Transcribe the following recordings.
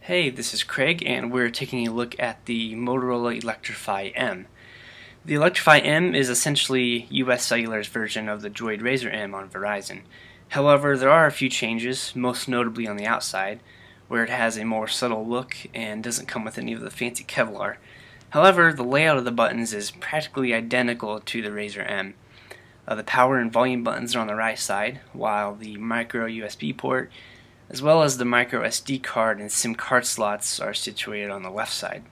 Hey, this is Craig, and we're taking a look at the Motorola Electrify M. The Electrify M is essentially US Cellular's version of the Droid Razr M on Verizon. However, there are a few changes, most notably on the outside, where it has a more subtle look and doesn't come with any of the fancy Kevlar. However, the layout of the buttons is practically identical to the Razr M. The power and volume buttons are on the right side, while the micro USB port as well as the micro SD card and SIM card slots are situated on the left side.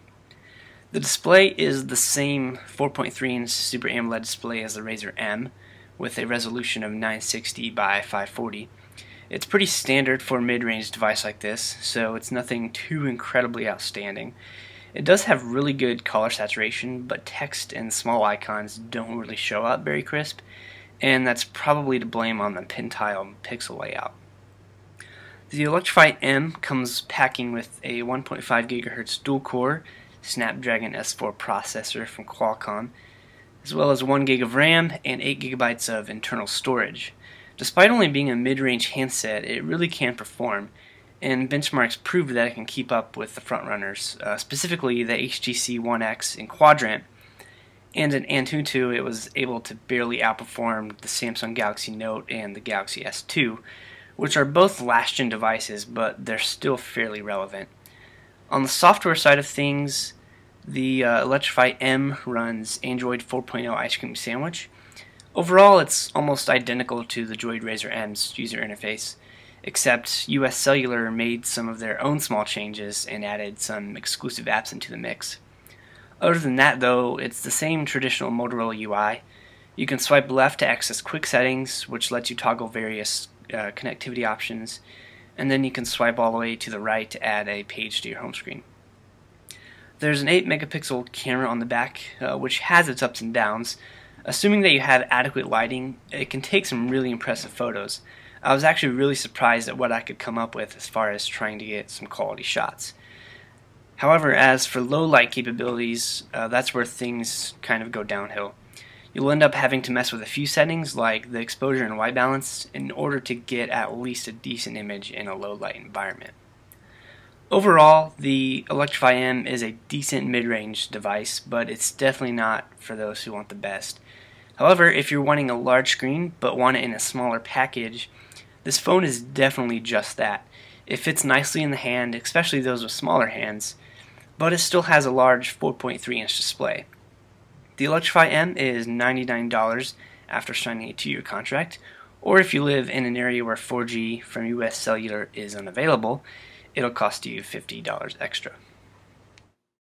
The display is the same 4.3-inch Super AMOLED display as the Razr M with a resolution of 960 by 540. It's pretty standard for a mid-range device like this, so it's nothing too incredibly outstanding. It does have really good color saturation, but text and small icons don't really show up very crisp, and that's probably to blame on the pin-tile pixel layout. The Electrify M comes packing with a 1.5 GHz dual-core Snapdragon S4 processor from Qualcomm, as well as 1 GB of RAM and 8 GB of internal storage. Despite only being a mid-range handset, it really can perform, and benchmarks prove that it can keep up with the frontrunners, specifically the HTC One X in Quadrant, and in Antutu it was able to barely outperform the Samsung Galaxy Note and the Galaxy S2, which are both last-gen devices, but they're still fairly relevant. On the software side of things, the Electrify M runs Android 4.0 Ice Cream Sandwich. Overall, it's almost identical to the Droid Razr M's user interface, except US Cellular made some of their own small changes and added some exclusive apps into the mix. Other than that, though, it's the same traditional Motorola UI. You can swipe left to access quick settings, which lets you toggle various connectivity options, and then you can swipe all the way to the right to add a page to your home screen. There's an 8 megapixel camera on the back, which has its ups and downs. Assuming that you have adequate lighting, it can take some really impressive photos. I was actually really surprised at what I could come up with as far as trying to get some quality shots. However, as for low light capabilities, that's where things kind of go downhill. You'll end up having to mess with a few settings like the exposure and white balance in order to get at least a decent image in a low light environment. Overall, the Electrify M is a decent mid-range device, but it's definitely not for those who want the best. However, if you're wanting a large screen but want it in a smaller package, this phone is definitely just that. It fits nicely in the hand, especially those with smaller hands, but it still has a large 4.3-inch display. The Electrify M is $99 after signing a 2-year contract, or if you live in an area where 4G from US Cellular is unavailable, it'll cost you $50 extra.